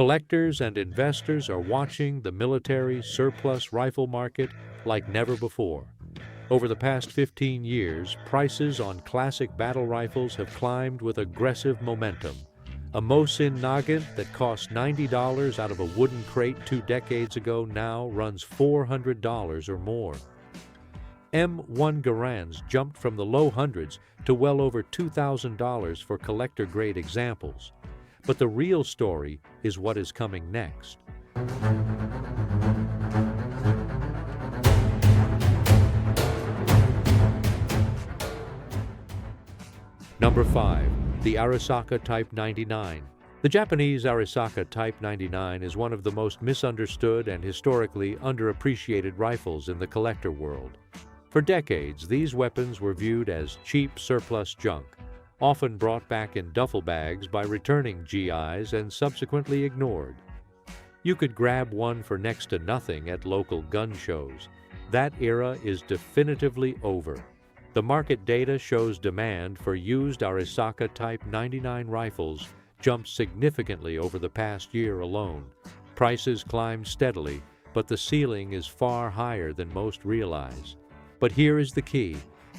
Collectors and investors are watching the military surplus rifle market like never before. Over the past 15 years, prices on classic battle rifles have climbed with aggressive momentum. A Mosin Nagant that cost $90 out of a wooden crate 2 decades ago now runs $400 or more. M1 Garands jumped from the low hundreds to well over $2,000 for collector-grade examples. But the real story is what is coming next. Number 5. The Arisaka Type 99. The Japanese Arisaka Type 99 is one of the most misunderstood and historically underappreciated rifles in the collector world. For decades, these weapons were viewed as cheap surplus junk, often brought back in duffel bags by returning GIs and subsequently ignored. You could grab one for next to nothing at local gun shows. That era is definitively over. The market data shows demand for used Arisaka Type 99 rifles jumped significantly over the past year alone. Prices climbed steadily, but the ceiling is far higher than most realize. But here is the key.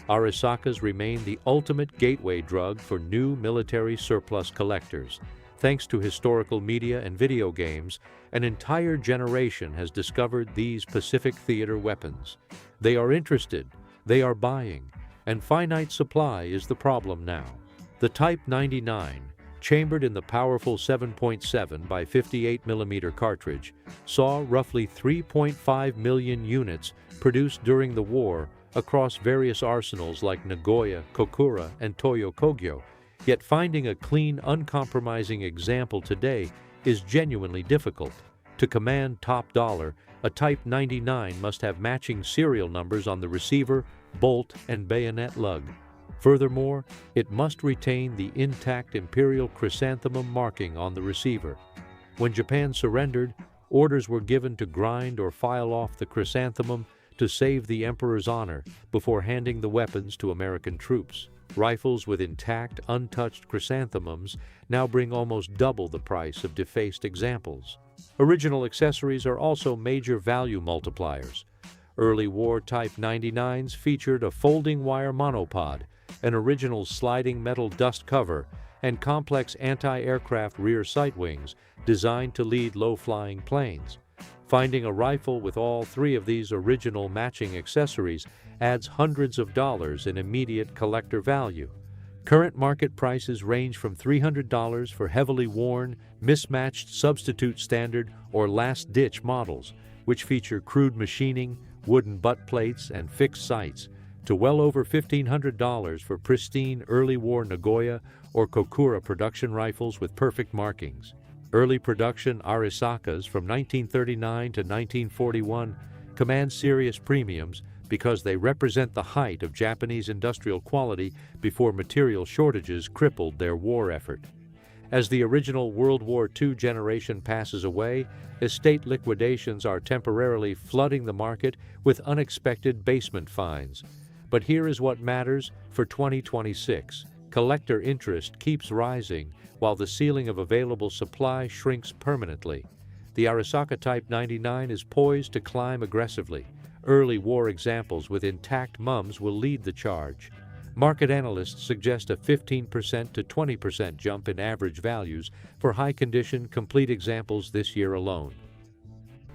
Arisakas remain the ultimate gateway drug for new military surplus collectors. Thanks to historical media and video games, an entire generation has discovered these Pacific theater weapons. They are interested, they are buying, and finite supply is the problem now. The Type 99, chambered in the powerful 7.7 by 58mm cartridge, saw roughly 3.5 million units produced during the war across various arsenals like Nagoya, Kokura, and Toyo Kogyo. Yet finding a clean, uncompromising example today is genuinely difficult. To command top dollar, a Type 99 must have matching serial numbers on the receiver, bolt, and bayonet lug. Furthermore, it must retain the intact Imperial chrysanthemum marking on the receiver. When Japan surrendered, orders were given to grind or file off the chrysanthemum to save the Emperor's honor before handing the weapons to American troops. Rifles with intact, untouched chrysanthemums now bring almost double the price of defaced examples. Original accessories are also major value multipliers. Early war Type 99s featured a folding wire monopod, an original sliding metal dust cover, and complex anti-aircraft rear sight wings designed to lead low-flying planes. Finding a rifle with all 3 of these original matching accessories adds hundreds of dollars in immediate collector value. Current market prices range from $300 for heavily worn, mismatched substitute standard or last-ditch models, which feature crude machining, wooden butt plates, and fixed sights, to well over $1,500 for pristine early war Nagoya or Kokura production rifles with perfect markings. Early production Arisakas from 1939 to 1941 command serious premiums because they represent the height of Japanese industrial quality before material shortages crippled their war effort. As the original World War II generation passes away, estate liquidations are temporarily flooding the market with unexpected basement finds. But here is what matters for 2026. Collector interest keeps rising while the ceiling of available supply shrinks permanently. The Arisaka Type 99 is poised to climb aggressively. Early war examples with intact mums will lead the charge. Market analysts suggest a 15% to 20% jump in average values for high-condition, complete examples this year alone.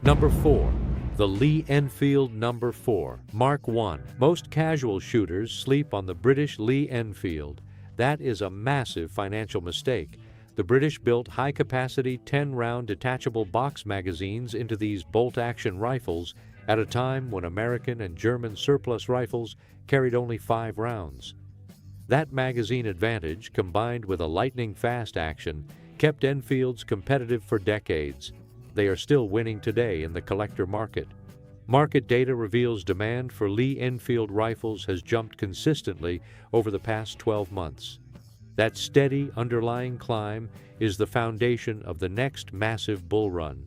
Number 4. The Lee-Enfield No. 4, Mark I. Most casual shooters sleep on the British Lee-Enfield. That is a massive financial mistake. The British built high-capacity 10-round detachable box magazines into these bolt-action rifles at a time when American and German surplus rifles carried only 5 rounds. That magazine advantage, combined with a lightning-fast action, kept Enfields competitive for decades. They are still winning today in the collector market. Market data reveals demand for Lee-Enfield rifles has jumped consistently over the past 12 months. That steady underlying climb is the foundation of the next massive bull run.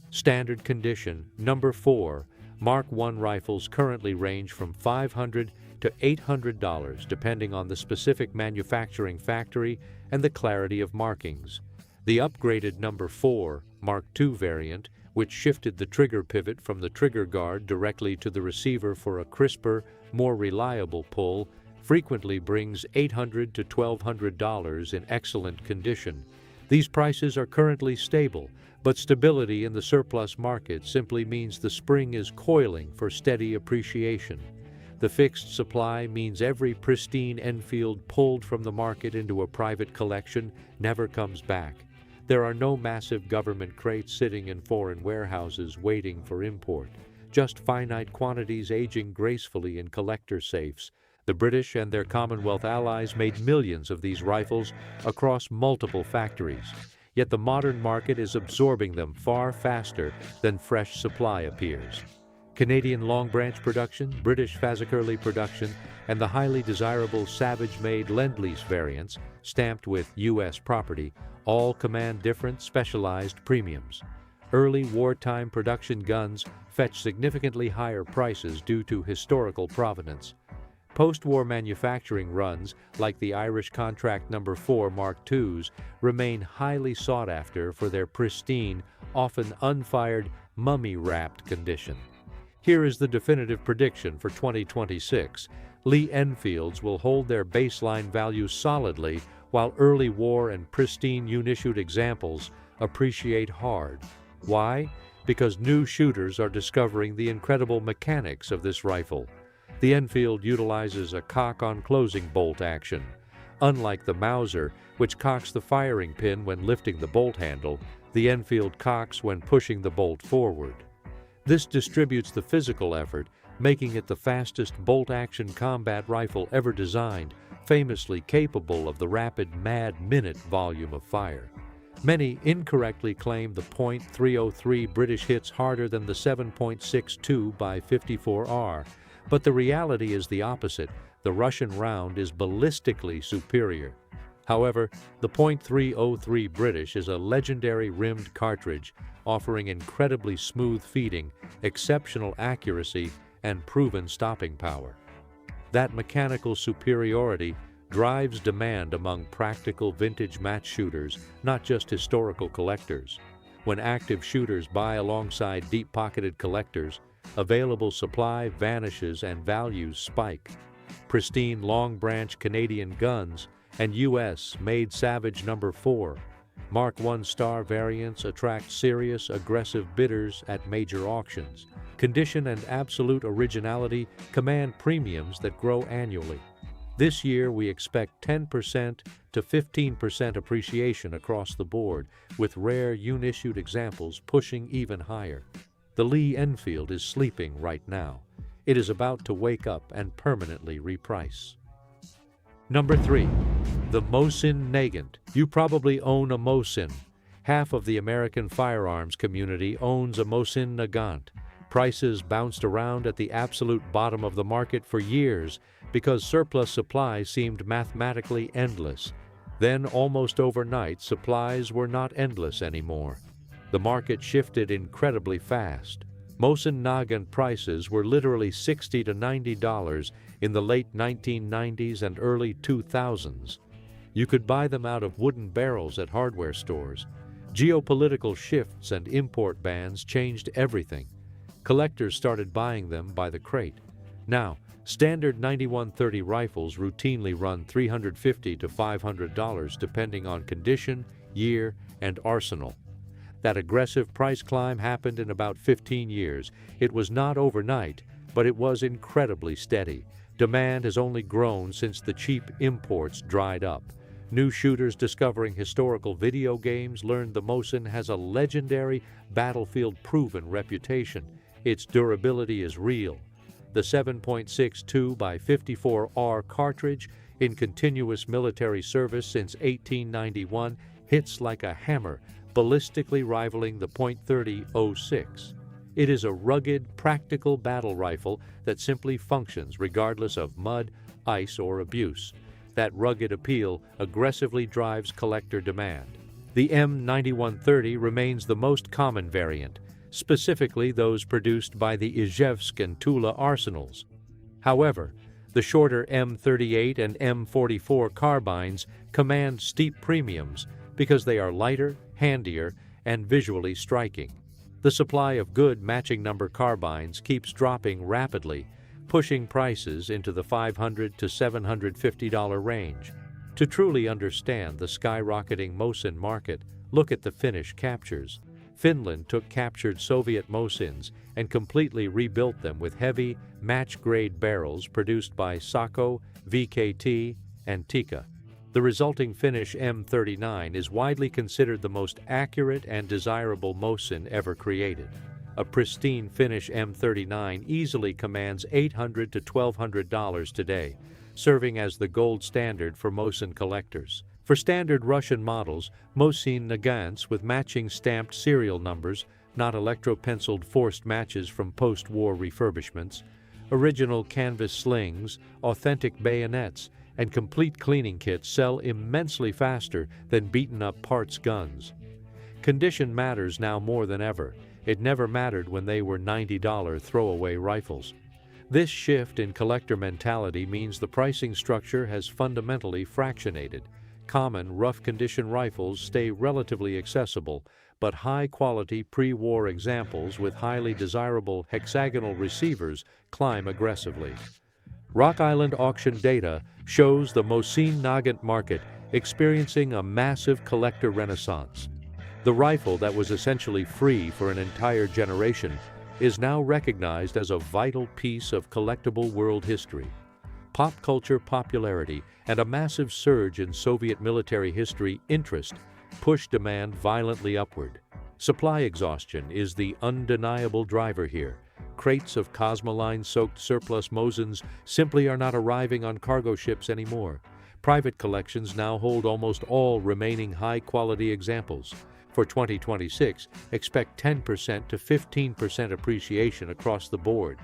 Standard condition, No. 4, Mark I rifles currently range from $500 to $800 depending on the specific manufacturing factory and the clarity of markings. The upgraded number 4 Mark II variant, which shifted the trigger pivot from the trigger guard directly to the receiver for a crisper, more reliable pull, frequently brings $800 to $1,200 in excellent condition. These prices are currently stable, but stability in the surplus market simply means the spring is coiling for steady appreciation. The fixed supply means every pristine Enfield pulled from the market into a private collection never comes back. There are no massive government crates sitting in foreign warehouses waiting for import, just finite quantities aging gracefully in collector safes. The British and their Commonwealth allies made millions of these rifles across multiple factories, yet the modern market is absorbing them far faster than fresh supply appears. Canadian long branch production, British Fazakerley production, and the highly desirable Savage-made Lend-Lease variants, stamped with U.S. property, all command different specialized premiums. Early wartime production guns fetch significantly higher prices due to historical provenance. Post-war manufacturing runs, like the Irish Contract No. 4 Mark IIs, remain highly sought after for their pristine, often unfired, mummy-wrapped condition. Here is the definitive prediction for 2026. Lee-Enfields will hold their baseline value solidly, while early war and pristine unissued examples appreciate hard. Why? Because new shooters are discovering the incredible mechanics of this rifle. The Enfield utilizes a cock-on-closing bolt action. Unlike the Mauser, which cocks the firing pin when lifting the bolt handle, the Enfield cocks when pushing the bolt forward. This distributes the physical effort, making it the fastest bolt-action combat rifle ever designed, famously capable of the rapid mad-minute volume of fire. Many incorrectly claim the .303 British hits harder than the 7.62 by 54R, but the reality is the opposite. The Russian round is ballistically superior. However, the .303 British is a legendary rimmed cartridge, offering incredibly smooth feeding, exceptional accuracy, and proven stopping power. That mechanical superiority drives demand among practical vintage match shooters, not just historical collectors. When active shooters buy alongside deep-pocketed collectors, available supply vanishes and values spike. Pristine long-branch Canadian guns and U.S.-made Savage No. 4 Mark I star variants attract serious, aggressive bidders at major auctions. Condition and absolute originality command premiums that grow annually. This year, we expect 10% to 15% appreciation across the board, with rare unissued examples pushing even higher. The Lee-Enfield is sleeping right now. It is about to wake up and permanently reprice. Number 3. The Mosin Nagant. You probably own a Mosin. Half of the American firearms community owns a Mosin Nagant. Prices bounced around at the absolute bottom of the market for years because surplus supply seemed mathematically endless. Then, almost overnight, supplies were not endless anymore. The market shifted incredibly fast. Mosin Nagant prices were literally $60 to $90 in the late 1990s and early 2000s. You could buy them out of wooden barrels at hardware stores. Geopolitical shifts and import bans changed everything. Collectors started buying them by the crate. Now, standard 9130 rifles routinely run $350 to $500 depending on condition, year, and arsenal. That aggressive price climb happened in about 15 years. It was not overnight, but it was incredibly steady. Demand has only grown since the cheap imports dried up. New shooters discovering historical video games learned the Mosin has a legendary, battlefield-proven reputation. Its durability is real. The 7.62 by 54R cartridge, in continuous military service since 1891, hits like a hammer, ballistically rivaling the .30-06. It is a rugged, practical battle rifle that simply functions regardless of mud, ice, or abuse. That rugged appeal aggressively drives collector demand. The M9130 remains the most common variant, specifically those produced by the Izhevsk and Tula arsenals. However, the shorter M38 and M44 carbines command steep premiums because they are lighter, handier, and visually striking. The supply of good matching number carbines keeps dropping rapidly, pushing prices into the $500 to $750 range. To truly understand the skyrocketing Mosin market, look at the Finnish captures. Finland took captured Soviet Mosins and completely rebuilt them with heavy, match-grade barrels produced by Sako, VKT, and Tika. The resulting Finnish M39 is widely considered the most accurate and desirable Mosin ever created. A pristine Finnish M39 easily commands $800 to $1,200 today, serving as the gold standard for Mosin collectors. For standard Russian models, Mosin Nagants with matching stamped serial numbers, not electro-penciled forced matches from post-war refurbishments, original canvas slings, authentic bayonets, and complete cleaning kits sell immensely faster than beaten-up parts guns. Condition matters now more than ever. It never mattered when they were $90 throwaway rifles. This shift in collector mentality means the pricing structure has fundamentally fractionated. Common, rough-condition rifles stay relatively accessible, but high-quality pre-war examples with highly desirable hexagonal receivers climb aggressively. Rock Island auction data shows the Mosin Nagant market experiencing a massive collector renaissance. The rifle that was essentially free for an entire generation is now recognized as a vital piece of collectible world history. Pop culture popularity and a massive surge in Soviet military history interest push demand violently upward. Supply exhaustion is the undeniable driver here. Crates of Cosmoline-soaked surplus Mosins simply are not arriving on cargo ships anymore. Private collections now hold almost all remaining high-quality examples. For 2026, expect 10% to 15% appreciation across the board.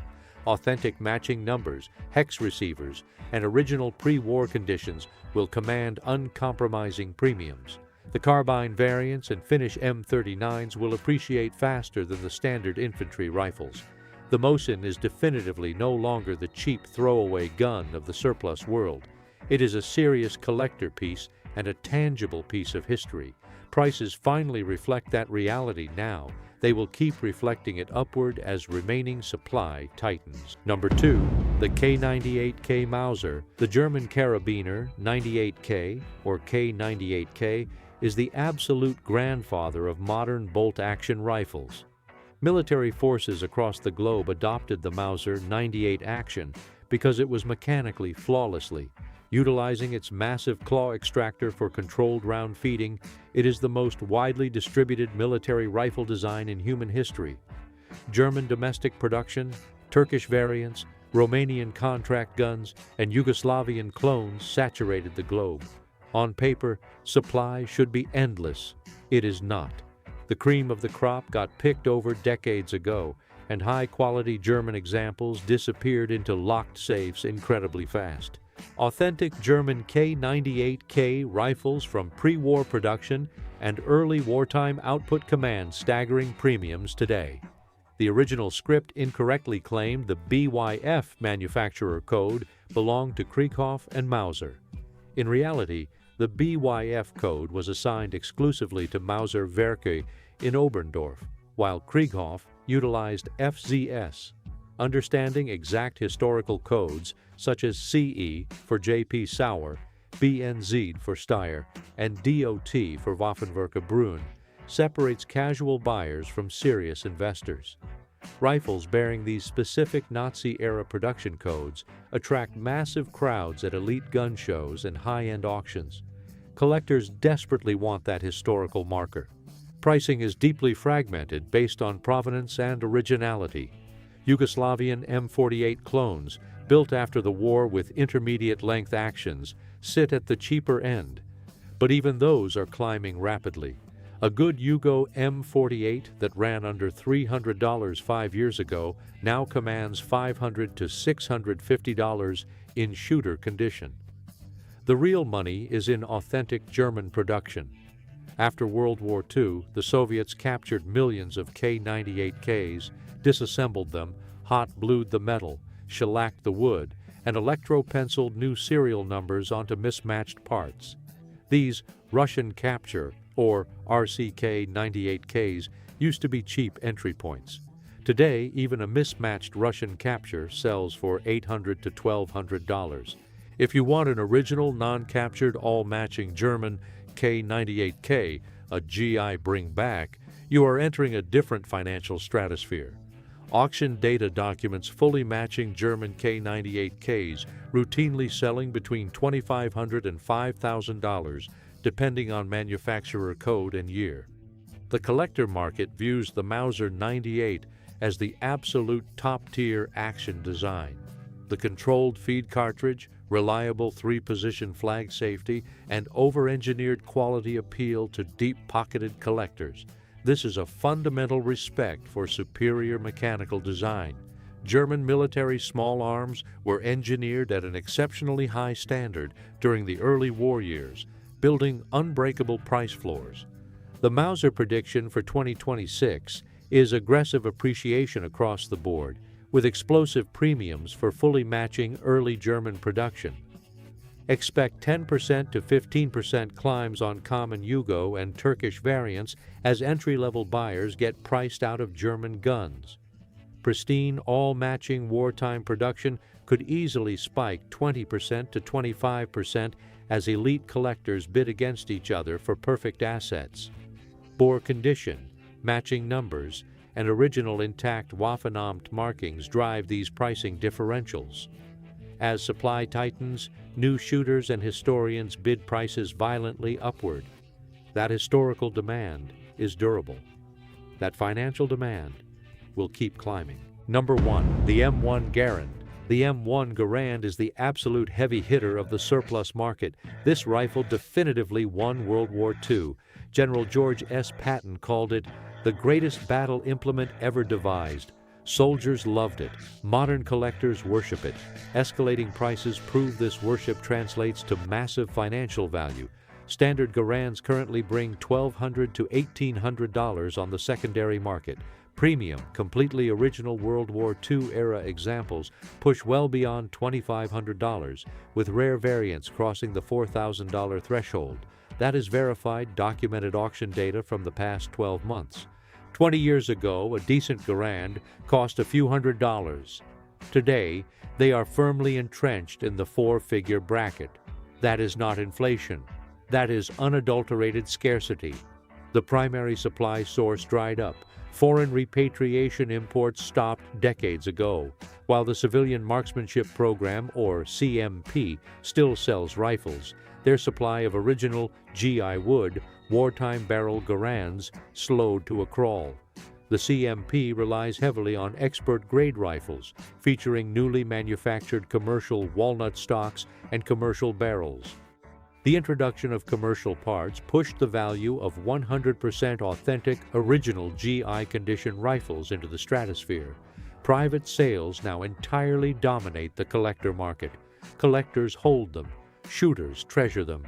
Authentic matching numbers, hex receivers, and original pre-war conditions will command uncompromising premiums. The carbine variants and Finnish M39s will appreciate faster than the standard infantry rifles. The Mosin is definitively no longer the cheap throwaway gun of the surplus world. It is a serious collector piece and a tangible piece of history. Prices finally reflect that reality now. They will keep reflecting it upward as remaining supply tightens. Number 2. The K98k Mauser. The German carabiner 98k, or K98k, is the absolute grandfather of modern bolt-action rifles. Military forces across the globe adopted the Mauser 98 action because it was mechanically flawlessly. Utilizing its massive claw extractor for controlled round feeding, it is the most widely distributed military rifle design in human history. German domestic production, Turkish variants, Romanian contract guns, and Yugoslavian clones saturated the globe. On paper, supply should be endless. It is not. The cream of the crop got picked over decades ago, and high-quality German examples disappeared into locked safes incredibly fast. Authentic German K98k rifles from pre-war production and early wartime output command staggering premiums today. The original script incorrectly claimed the BYF manufacturer code belonged to Krieghoff and Mauser. In reality, the BYF code was assigned exclusively to Mauser Werke in Oberndorf, while Krieghoff utilized FZS. Understanding exact historical codes, such as CE for J.P. Sauer, BNZ for Steyr, and DOT for Waffenwerke Brunn, separates casual buyers from serious investors. Rifles bearing these specific Nazi-era production codes attract massive crowds at elite gun shows and high-end auctions. Collectors desperately want that historical marker. Pricing is deeply fragmented based on provenance and originality. Yugoslavian M48 clones, built after the war with intermediate-length actions, sit at the cheaper end. But even those are climbing rapidly. A good Yugo M48 that ran under $300 5 years ago now commands $500 to $650 in shooter condition. The real money is in authentic German production. After World War II, the Soviets captured millions of K98Ks, disassembled them, hot-blued the metal, shellacked the wood, and electro-penciled new serial numbers onto mismatched parts. These Russian capture or RCK98Ks, used to be cheap entry points. Today, even a mismatched Russian capture sells for $800 to $1,200. If you want an original, non-captured, all-matching German K98k, a GI bring back, you are entering a different financial stratosphere. Auction data documents fully matching German K98Ks, routinely selling between $2,500 and $5,000, depending on manufacturer code and year. The collector market views the Mauser 98 as the absolute top-tier action design. The controlled feed cartridge, reliable three-position flag safety, and over-engineered quality appeal to deep-pocketed collectors. This is a fundamental respect for superior mechanical design. German military small arms were engineered at an exceptionally high standard during the early war years, building unbreakable price floors. The Mauser prediction for 2026 is aggressive appreciation across the board, with explosive premiums for fully matching early German production. Expect 10% to 15% climbs on common Yugo and Turkish variants as entry-level buyers get priced out of German guns. Pristine, all-matching wartime production could easily spike 20% to 25% as elite collectors bid against each other for perfect assets. Bore condition, matching numbers, and original intact Waffenamt markings drive these pricing differentials. As supply tightens, new shooters and historians bid prices violently upward. That historical demand is durable. That financial demand will keep climbing. Number 1. The M1 Garand. The M1 Garand is the absolute heavy hitter of the surplus market. This rifle definitively won World War II. General George S. Patton called it the greatest battle implement ever devised. Soldiers loved it. Modern collectors worship it. Escalating prices prove this worship translates to massive financial value. Standard Garands currently bring $1,200 to $1,800 on the secondary market. Premium, completely original World War II-era examples push well beyond $2,500, with rare variants crossing the $4,000 threshold. That is verified, documented auction data from the past 12 months. 20 years ago, a decent Garand cost a few $100s. Today, they are firmly entrenched in the four-figure bracket. That is not inflation. That is unadulterated scarcity. The primary supply source dried up. Foreign repatriation imports stopped decades ago, while the Civilian Marksmanship Program, or CMP, still sells rifles. Their supply of original GI wood, wartime barrel Garands slowed to a crawl. The CMP relies heavily on expert-grade rifles, featuring newly manufactured commercial walnut stocks and commercial barrels. The introduction of commercial parts pushed the value of 100% authentic, original GI condition rifles into the stratosphere. Private sales now entirely dominate the collector market. Collectors hold them. Shooters treasure them.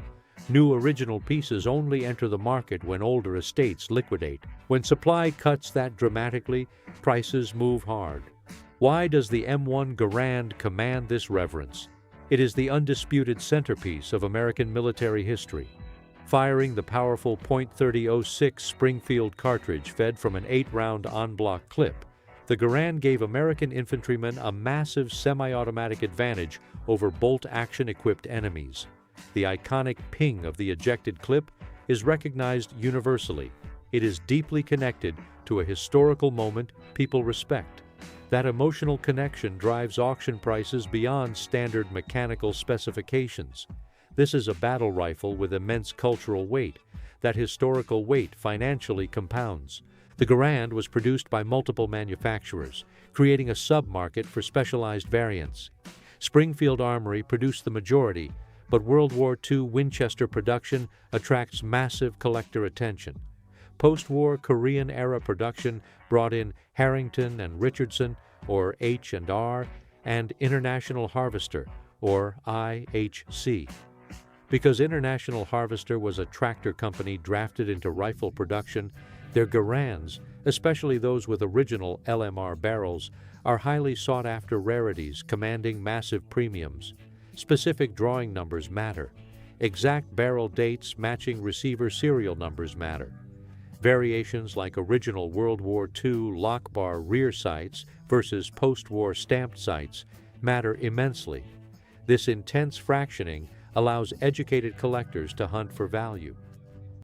New original pieces only enter the market when older estates liquidate. When supply cuts that dramatically, prices move hard. Why does the M1 Garand command this reverence? It is the undisputed centerpiece of American military history. Firing the powerful .30-06 Springfield cartridge fed from an 8-round en-bloc clip, the Garand gave American infantrymen a massive semi-automatic advantage over bolt-action-equipped enemies. The iconic ping of the ejected clip is recognized universally. It is deeply connected to a historical moment people respect. That emotional connection drives auction prices beyond standard mechanical specifications. This is a battle rifle with immense cultural weight. That historical weight financially compounds. The Garand was produced by multiple manufacturers, creating a sub-market for specialized variants. Springfield Armory produced the majority, but World War II Winchester production attracts massive collector attention. Post-war Korean-era production brought in Harrington and Richardson, or H&R, and International Harvester, or IHC. Because International Harvester was a tractor company drafted into rifle production, their Garands, especially those with original LMR barrels, are highly sought-after rarities commanding massive premiums. Specific drawing numbers matter. Exact barrel dates matching receiver serial numbers matter. Variations like original World War II lock bar rear sights versus post-war stamped sights matter immensely. This intense fractioning allows educated collectors to hunt for value.